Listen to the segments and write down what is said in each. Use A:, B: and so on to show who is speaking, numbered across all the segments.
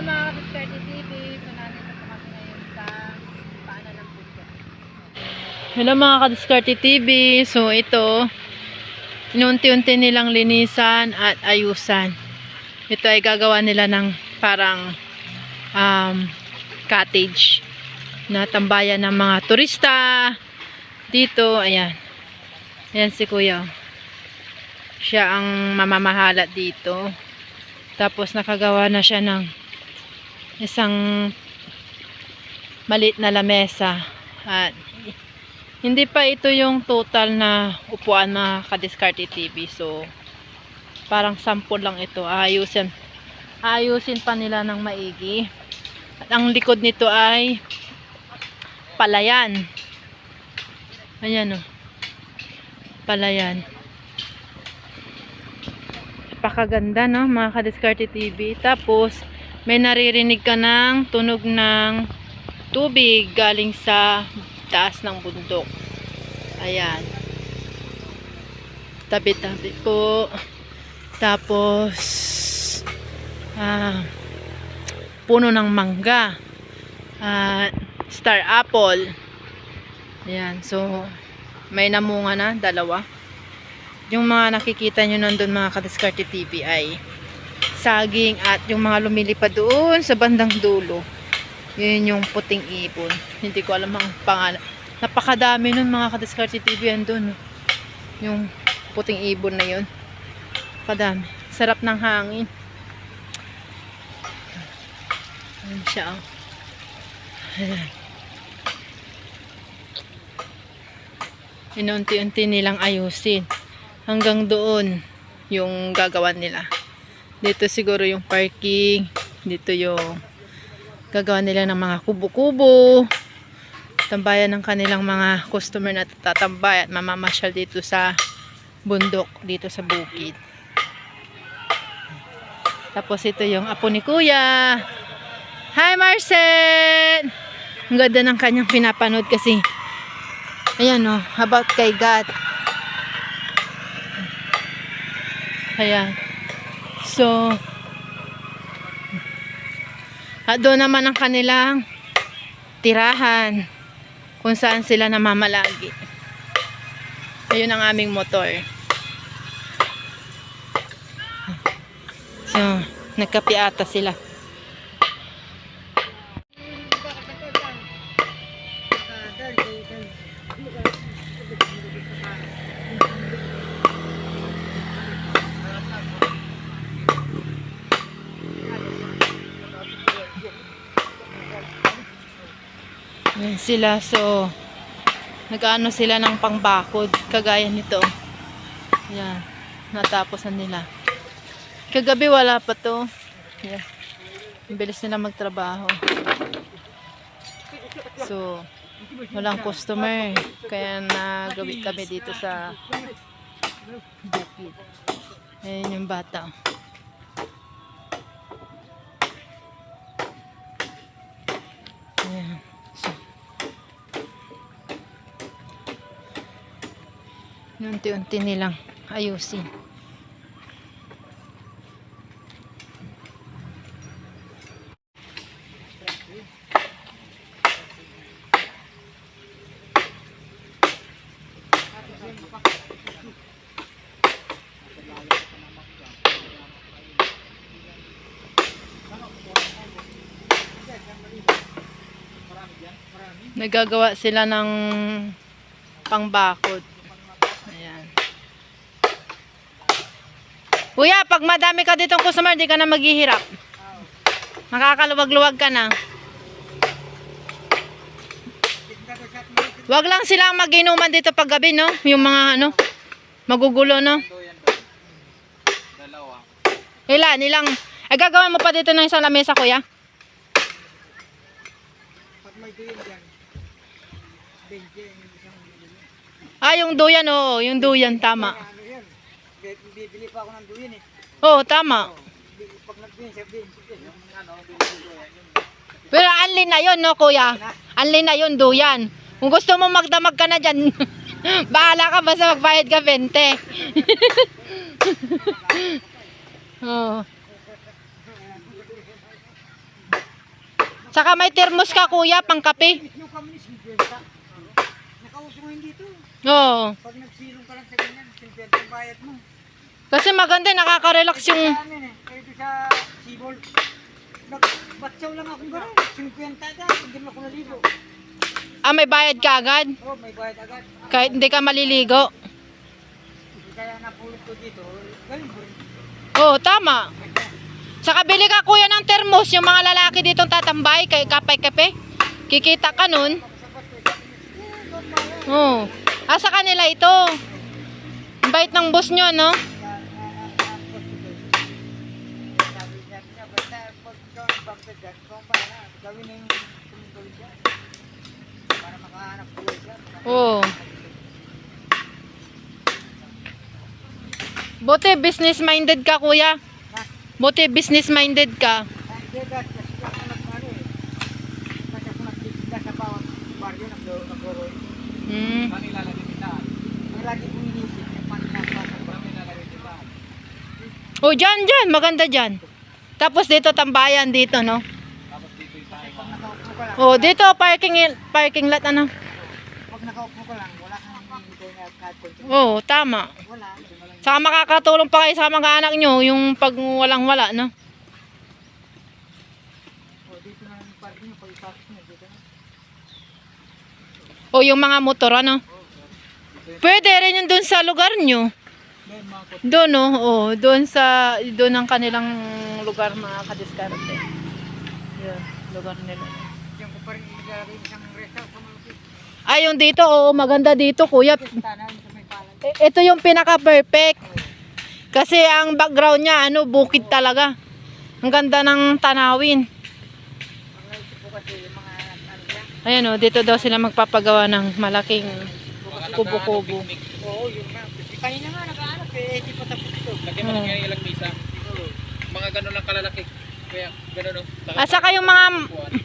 A: mga Kapiskarte TV. So nandito po kami ngayon sa paanan ng bundok. Hello mga Kapiskarte TV. So ito, inunti-unti nilang linisan at ayusan. Ito ay gagawa nila ng parang cottage na tambayan ng mga turista dito. Ayan. Ayan si Kuya. Siya ang mamamahala dito. Tapos nakagawa na siya ng isang maliit na lamesa. At hindi pa ito yung total na upuan na Kadiskarte TV. So parang sample lang ito. Aayusin pa nila ng maigi. At ang likod nito ay palayan. Ayan o. Palayan. Napakaganda no mga Kadiskarte TV. Tapos may naririnig ka ng tunog ng tubig galing sa taas ng bundok. Ayan. Tabi-tabi po. Tapos puno ng mangga at star apple. Ayan. So may namunga na, dalawa. Yung mga nakikita nyo nandun mga Kadiskarte TV ay saging at yung mga lumilipad doon sa bandang dulo. Yun yung puting ibon. Hindi ko alam ang pangalan. Napakadami nun mga Kadiskarte TV andun. Yung puting ibon na yun. Kadami. Sarap ng hangin. Ayan siya. Ayan. Inunti-unti nilang ayusin. Hanggang doon yung gagawan nila. Dito siguro yung parking. Dito yung gagawan nila ng mga kubo-kubo. Tambayan ng kanilang mga customer na tatambay at mamamasyal dito sa bundok. Dito sa bukid. Tapos ito yung apo ni Kuya. Hi Marcel! Ang ganda ng kanyang pinapanood kasi ayan o, about kay God. Ayan. So, doon naman ang kanilang tirahan kung saan sila namamalagi. Ayun ang aming motor. So, nagkape ata sila. Ayan sila, so nag-ano sila ng pangbakod kagaya nito. Ayan, natapos na nila. Kagabi wala pa to. Ayan, bilis nila magtrabaho. So walang customer, kaya nagawi kami dito sa bukid. Ayan yung bata. Ayan. Unti-unti nilang ayusin. Nagagawa sila ng pangbakod. Ayan. Kuya, pag madami ka ditong customer, di ka na maghihirap. Makakaluwag-luwag ka na. Wag lang silang mag-inuman dito pag gabi, no? Yung mga ano, magugulo, no? Ilang. Ay, gagawa mo pa dito ng isang lamesa, kuya?
B: Pag may duyan dyan,
A: yung duyan, oo. Yung duyan, tama.
B: ano yan? Bibili pa ako ng duyan eh.
A: Oo, tama.
B: Pag nagduyan, sabihin, yung ano,
A: Pero anli na yun, no, kuya? Anli na yun, duyan. Kung gusto mo magdamag ka na dyan, bahala ka, basta magbayad ka 20. Oo. Saka may termos ka kuya, pang kape.
B: Yung kami ni 50. Nakauso ngayon dito.
A: Oo.
B: Pag nagsilong ka lang sa ganyan, 50 ang bayad mo.
A: Kasi maganda, nakaka-relax yung...
B: Sa amin eh, kaya ito sa Sibol. Nagbatsaw lang akong gano'n. 50 agad, hindi mo ako naligo.
A: Ah, may bayad ka agad?
B: Oh, may bayad agad.
A: Kahit hindi ka maliligo.
B: Kaya napulot ko dito, galing mo rin.
A: Oo, tama. Saka bili ka kuya ng termos, yung mga lalaki ditong tatambay, kay kapay-kape. Kikita ka nun. Oo. Ah, sa kanila ito. Ang bait ng boss nyo, no?
B: Sabi niya, basta pag ikaw ang bangka dyan, ikaw ang bahala. Gawin na yung tumutol dyan. Para makahanap buhay dyan.
A: Oo. Buti business-minded ka, kuya. Buti business-minded ka.
B: Hindi, guys, kasi ako nag-ano eh. Kasi ako nagtitinda sa bawat baryo, nag-loro.
A: Hmm.
B: Kanila lagi tindahan. Ang lagi kong inisip, yung paninapasok ko. Kanila lagi tindahan.
A: Oh, dyan. Maganda dyan. Tapos dito tambayan dito, no?
B: Tapos dito yung tayo. Pag nakaupo ka lang,
A: Oh, dito parking lot, ano?
B: pag nakaupo ka lang, wala kang hinihintay na kahit konti.
A: Oh, tama.
B: Wala.
A: Saka makakatulong pa kayo sa mga anak nyo, yung pag walang-wala, no?
B: O, dito na yung parking nyo, pag ipasok nyo, dito na.
A: O yung mga motor, ano? Pwede rin yung doon sa lugar nyo.
B: Then, mga kot.
A: Doon, no? Oh, doon ang kanilang lugar, mga kadiskarte. Yun, lugar nila.
B: Diyan ko pa rin ilalagay isang restaurant sa malupit.
A: Ay, yung dito, oo, maganda dito, kuya.
B: Tanawin sa may palan.
A: Ito yung pinaka-perfect. Kasi ang background niya, ano, bukid talaga. Ang ganda ng tanawin.
B: Ang naisip ko kasi yung mga ano yan.
A: Ayan, oh, dito daw sila magpapagawa ng malaking kubo-kubo.
B: Oo, yun nga. Kanina nga nag-aanap eh, hindi pa tapos ito.
C: Lagyan mo lang yan ilang misa. Mga gano'n lang kalalaki. Kaya gano'n no.
A: At saka yung mga,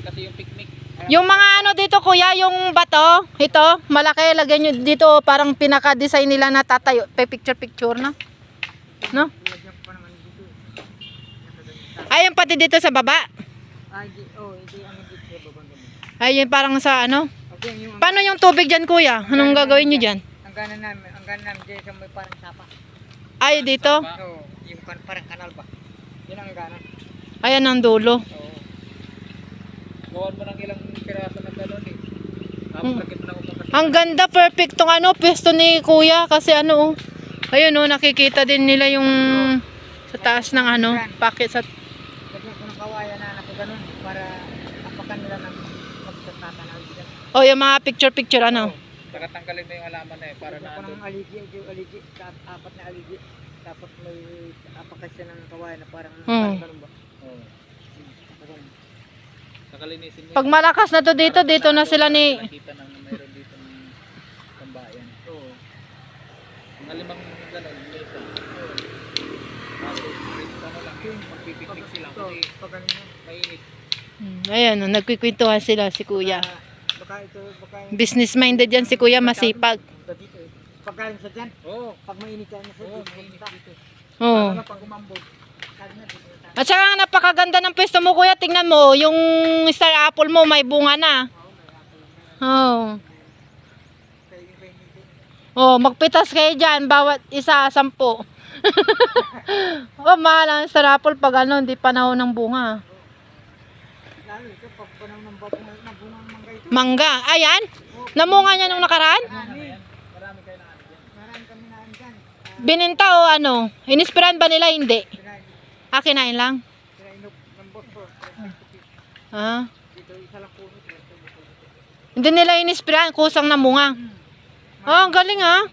C: Kasi yung picnic.
A: yung mga ano dito kuya, yung bato, ito, malaki, lagyan nyo dito, parang pinaka-design nila na tatayo, picture-picture na. No?
B: Lagyan ko pa naman dito.
A: Ayun pati dito sa baba.
B: Hindi, hindi ang hindi sa babang ganun.
A: Ayun parang sa ano.
B: Okay, yung
A: Paano yung tubig dyan kuya? Anong gagawin nyo dyan?
B: ang gana namin dyan sa may parang sapa.
A: Ay, dito.
B: Oo, yung parang kanal ba? Yun ang gana.
A: Ayan ang dulo.
B: Oo.
C: Gawan mo ng ilang piraso na gano'n eh. Tapos lagyan mo ng upang kasi.
A: Ang ganda, perfect tong ano, pwesto ni kuya. Kasi ano, ayun oh, nakikita din nila yung sa taas ng ano, pakit sa...
B: Lagyan ko ng kawayan na ako ganun para apakan nila ng magtatanaw dyan.
A: Oh, yung mga picture-picture ano.
C: Saka tanggalin mo yung halaman na eh. Para
B: Lagyan
C: na
B: ko ng
C: andun.
B: aligi, apat na aligi. Tapos may apakan siya ng kawayan na parang ganun ba?
C: Oo.
B: Ganun.
C: Saka linisin mo.
A: Pag malakas na to dito, dito na sila ni...
C: Nakita ng mayroon dito ng tambayan. Oo. Mga limang gano'n. Mesa. Oo. Tapos ano lang yun. Magpipiknik sila.
B: Ito,
C: Kasi
B: pag ganun yan.
C: mainit.
A: Ayan, oh, nagkikwentuhan sila si kuya.
B: Baka ito,
A: Business-minded yan si kuya, masipag.
B: dito eh. Pag galing sa dyan,
C: Oo.
B: pag mainit yan sa
C: Oo,
B: dito,
C: mainit dito.
A: Oh.
C: Ano pag umambot?
B: Kali na dito na tayo.
A: At saka napakaganda ng pwesto mo kuya, tingnan mo, yung star apple mo may bunga na. Oh.
B: Kaya yung painitin.
A: Oh, magpitas kayo dyan, bawat isa 10. Oh, mahal ang star apple pag ano, hindi panahon ng bunga.
B: Lalo ito, pag panahon ng bago ng bungang mangga ito.
A: Mangga, ayan, namunga niya nung nakaraan.
B: Marami.
C: Marami kayo na ano dyan.
B: Marami kami naan dyan.
A: Bininta o ano, inispiran ba nila? Hindi. Ah, kinain lang.
B: Pinainog ng boss ko.
A: Ah.
B: Dito, isa lang puno.
A: Hindi nila inispiran, kusang namunga. Ah, ang galing ah.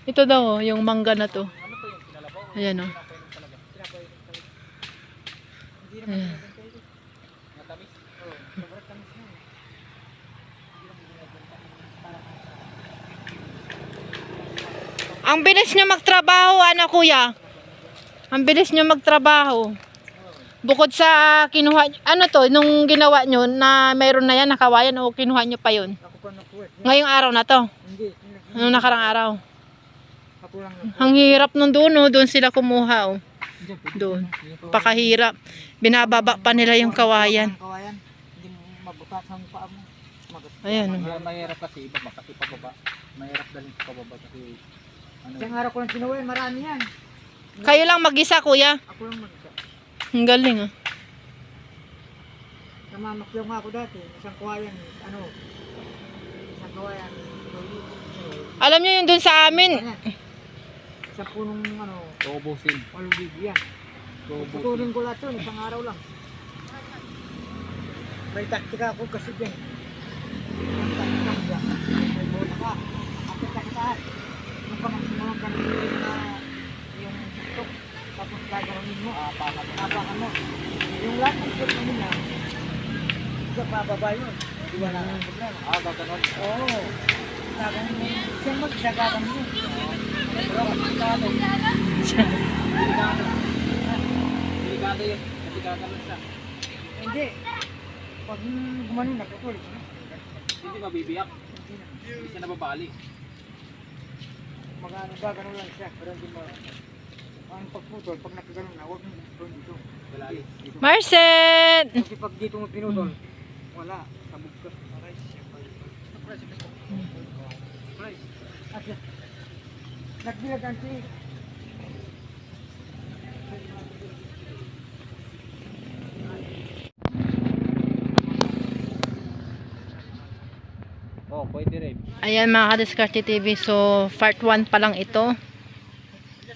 A: Ito daw, oh, yung mangga na to.
C: Ano to yung pinalabaw?
A: Ayan oh.
C: Pinapainom talaga.
B: Pinapainog talaga. Hindi naman
A: Ayan.
B: nilagyan tayo.
C: Matamis.
B: Oo, sobrang tamis na. Hindi naman nilagyan tayo.
A: Ang bilis nyo magtrabaho, ano kuya? Ang bilis nyo magtrabaho. Bukod sa kinuha, ano to, nung ginawa nyo na mayroon na yan, nakawayan o kinuha nyo pa yun?
B: Ako pa nakuha.
A: Ngayong araw na to,
B: Hindi.
A: nung nakarang araw.
B: Ako lang nakuha.
A: Ang hirap nung doon, oh, doon sila kumuha. Oh. Doon, pakahirap. Binababa pa nila yung kawayan.
B: Kawayan. ang paa mo.
A: Ayan.
C: Mahirap kasi iba kasi pababa. Mahirap dalhin sa pababa kasi ano.
B: Isang araw ko lang sinuwi, marami yan.
A: Kayo lang mag-isa, kuya.
B: Ako lang mag-isa.
A: Ang galing, ah.
B: Namamakyaw nga ako dati. Isang kawayan, isang kawayan.
A: Alam niyo yun dun sa amin.
B: Isang punong
C: Tubusin.
B: 8 libo yan.
C: Tubusin.
B: Putulin ko lahat yun, isang araw lang. May taktika ako kasi dyan. May taktika ko dyan. May bota ka. Akit ka sa taas. Yung pamaksimulang ka na yung tuktok. Tapos gagawin mo. Apakan mo. Yung lahat ng tuktok nila, hindi ka bababa yun. Di ba na problema?
C: Gaganon.
B: Oo. Gagawin mo. Siya magsagagan mo.
C: Pero komplikado. Delikado yun. Kasi gaganon siya.
B: Hindi. Pag gumanon, natutuloy.
C: Hindi mabibiyak. Hindi siya nababali.
B: Magano gagano lang siya. Pero hindi mo. Ang pagputol, pag nakaganon na, huwag mo putol dito.
C: Balali.
B: Dito.
A: Marcet!
B: Kasi pag dito mo pinutol, wala. Sabog ka. At nagbilag ang tiig.
C: Oh, pwede rin.
A: Ayan mga Kadiskarte TV, so part 1 pa lang ito.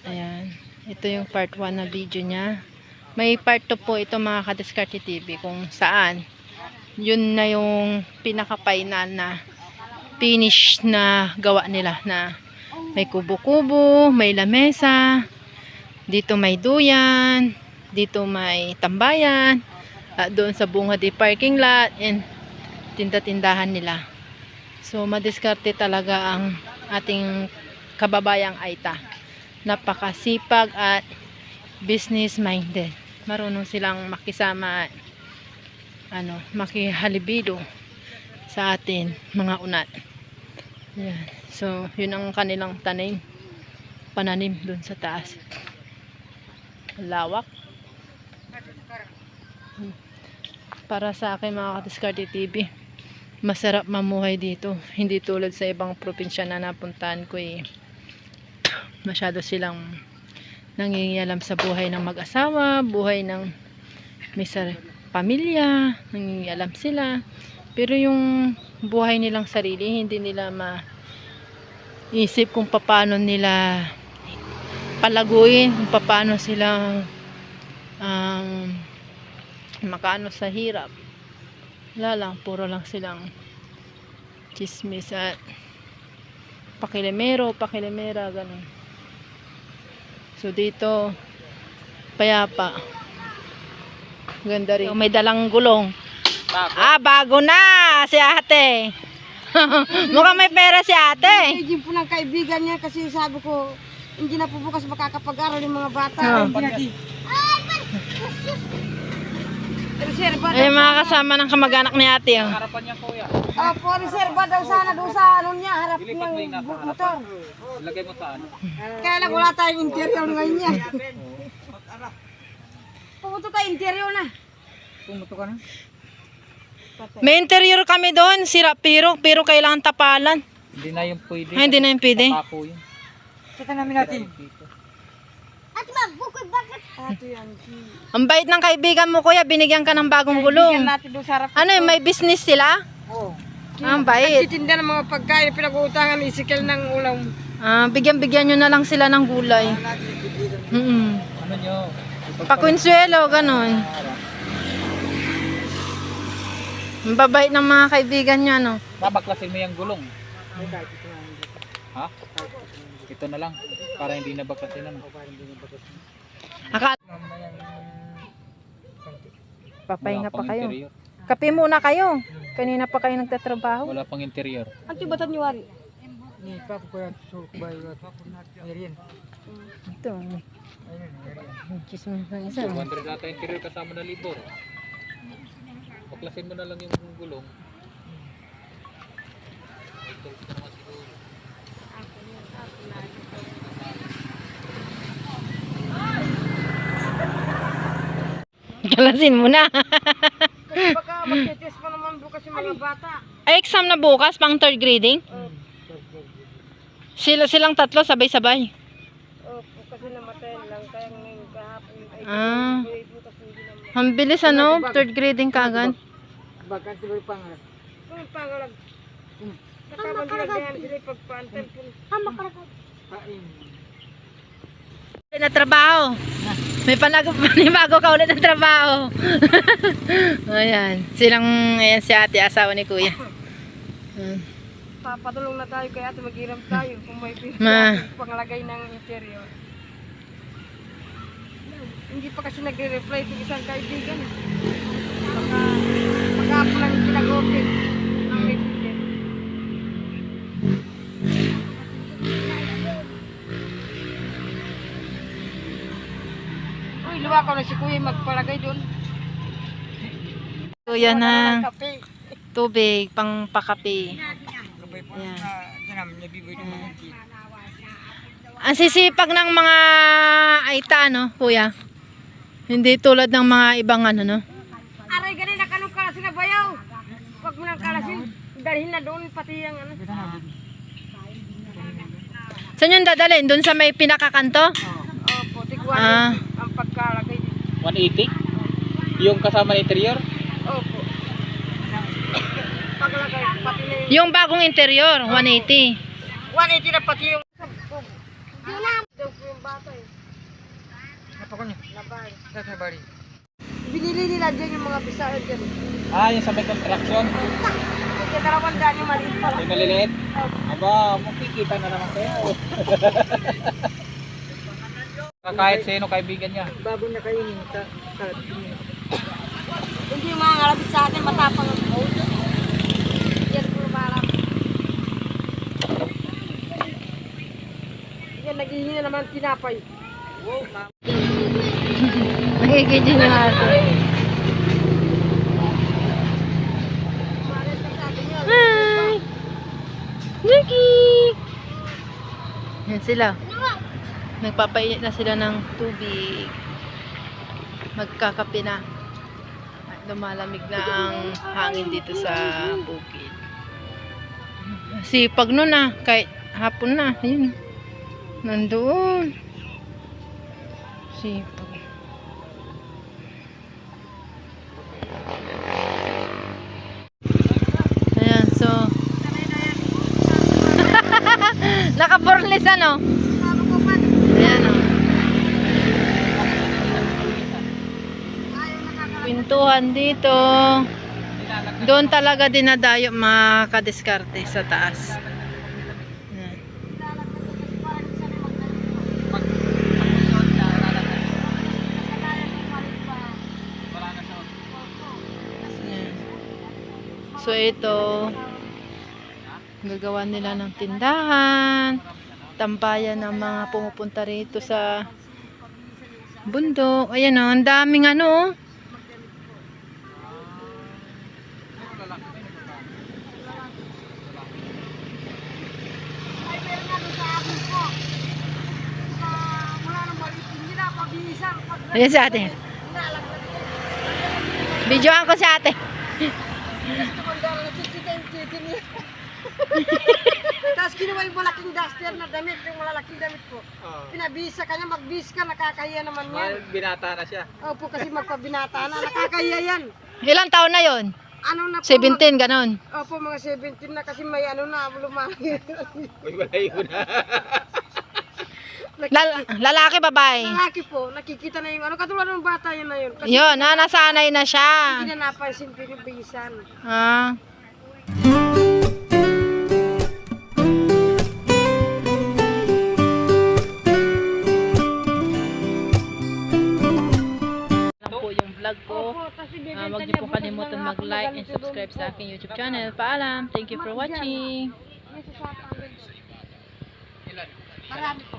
A: Ayan, ito yung part 1 na video niya. May part 2 po ito mga Kadiskarte TV kung saan yun na yung pinaka-final na finish na gawa nila na may kubo-kubo, may lamesa, dito may duyan, dito may tambayan, at doon sa bunga di parking lot and tinda-tindahan nila. So, madiskarte talaga ang ating kababayang Aita. Napakasipag at business-minded. Marunong silang makisama at makihalibido sa atin, mga unat. Yan. So, yun ang kanilang pananim dun sa taas. Lawak. Para sa akin mga Kadiskarte TV, masarap mamuhay dito. Hindi tulad sa ibang probinsya na napuntahan ko masyado silang nangingialam sa buhay ng mag-asawa, buhay ng may pamilya, nangingialam sila. Pero yung buhay nilang sarili, hindi nila maisip kung paano nila palaguin, kung paano silang makaano sa hirap. Wala lang, puro lang silang chismis at pakilimera, ganun. So dito, payapa. Ganda rin. May dalang gulong. Bago na si ate. Mukhang may pera si ate.
D: Hindi po ng kaibigan niya kasi sabi ko, hindi na po bukas makakapag-aral yung mga bata. Reserva
A: Ay,
D: daw
A: mga kasama ng kamag-anak ni ate. Oh.
C: Harapan niya kuya.
D: Opo, reserva daw sana doon sa ano niya, harap
C: Ilipat mo yung
D: niyang
C: nasa
D: motor.
C: Ilagay mo saan?
D: Kaya lang wala tayong interior ngayon niya. Pumunto ka interior na.
B: Pumuto ka na.
A: May interior kami doon, pero kailangan tapalan.
C: Hindi na yung pwede.
A: Ay, hindi na yung pwede.
C: Papo yun.
B: Kita namin natin.
D: Ato yan.
A: Ang bait ng kaibigan mo, kuya, binigyan ka ng bagong
D: Bigyan
A: gulong.
D: natin doon sa harap.
A: Ano yun, may business sila?
B: Oo.
A: Ang bait.
D: Nagtitinda ng mga pagkain, pinag-uutangan, isikil ng ulam.
A: Bigyan nyo na lang sila ng gulay.
C: Ano nyo?
A: Pakunsuelo, ganun. Ang babait ng mga kaibigan nyo, ano?
C: Babaklasin mo yung gulong. Ha? Ito na lang. Para hindi na baklasin ano.
A: Papahinga
C: Wala
A: pa
C: pang
A: kayo.
C: interior.
A: Kape muna kayo. Kanina pa kayo nagtatrabaho.
C: Wala pang interior.
D: Ang tibatan niyo, Wari.
B: Ni papo ko yan surubay at Merian.
A: Ito. Chismis ng isa.
C: 200 data interior kasama na libor. Baklasin mo na lang yung gulong. Ito naman siguro.
A: Galasin mo na.
D: Kasi baka magtitis pa naman bukas yung mga bata.
A: Ay, exam na bukas, pang third grading? Silang tatlo, sabay-sabay.
D: Opo, kasi namatay lang. Kaya ngayon kahapon. Ay,
A: Ah,
D: bukas hindi naman.
A: ang bilis ano, third grading kagad.
B: Bakit ba yung pangalan?
D: Kung pangalag. Nakabandilagan sila pagpaantan po.
B: Kain.
A: Na trabaho. May panibago ka ulit ng trabaho. Ayan. Ayan si ate, asawa ni kuya.
D: Papatulong na tayo kaya ate maghiram tayo kung may pangalagay ng interior. Hindi pa kasi nagre-reply sa isang kaibigan. Baka po lang pinag-open ng messenger. Uy, luwakaw na si kuya magpalagay doon.
A: Kuya ng
D: Kape.
A: tubig, pang pakape.
B: Kabay po
A: Ayan.
B: na dyan nabiboy ng mga kid.
A: Ang sisipag ng mga aita, no, kuya? Hindi tulad ng mga ibang ano, no?
D: Aray, ganun na kanong kalasin na bayaw. Huwag mo nang kalasin. Dalhin na doon pati yung ano.
A: Saan yung dadalhin? Doon sa may pinakakanto?
D: Opo, tigwan
A: Ah.
D: ang pagkalagay.
C: 180? Yung kasama ng interior?
D: Opo. Paglagay, pati na yung...
A: Yung bagong interior, 180.
D: 180 na pati yung... Yun na! Daw po yung bata eh.
B: Napako niyo?
D: Labay.
B: Sa bari.
D: Binili nila dyan yung mga bisaya dyan.
C: Ah, yung sa may construction.
D: Kaya 200 yung maliit pala.
C: Yung maliliit. Aba, makikita na naman kayo. Kahit sino kaibigan niya.
B: Bago na kayo ni
D: Hindi yung mga ngalabit sa atin, matapang ang code. Yan po marap. Yan, naghihingi na naman tinapay.
A: Nakikidyo yung aso. Hi! Yuki! Yan sila. Nagpapainit na sila ng tubig. Magkakape na. At lumalamig na ang hangin dito sa bukid. Sipag nun ah. Kahit hapon na. Yun. Nandoon. Sipag. Ayan, so naka-bornless ano? Ayan o. Pintuhan dito. Doon talaga dinadayo mga kadiskarte sa taas. Ayan. Ayan. So ito, gagawa nila ng tindahan, tambayan ng mga pumupunta rito sa bundok. Ayan o, ang daming ano. Ayan si ate. Videoan ko si ate.
D: Tapos kinuha yung malaking duster na damit, yung malalaking damit po. Pinabisa kanya, magbis ka, nakakahiya naman yan.
C: Binata na siya.
D: Opo, kasi magpabinata na, nakakahiya yan.
A: Ilang taon na yon?
D: Ano na po?
A: 17, ganon.
D: Opo, mga 17 na kasi may ano na, lumaki.
C: May malayo na.
A: Lalaki, babae.
D: Lalaki po, nakikita na yung ano, katulad ng bata yun na yun. Kasi
A: Yun, nasanay na siya.
D: hindi na napansin pinibisan.
A: Ah. Lang po yung vlog ko.
D: Opo, kasi
A: Huwag niyo po kalimutan mag-like and subscribe sa aking YouTube channel. Paalam. Thank you for watching.
D: Marami po.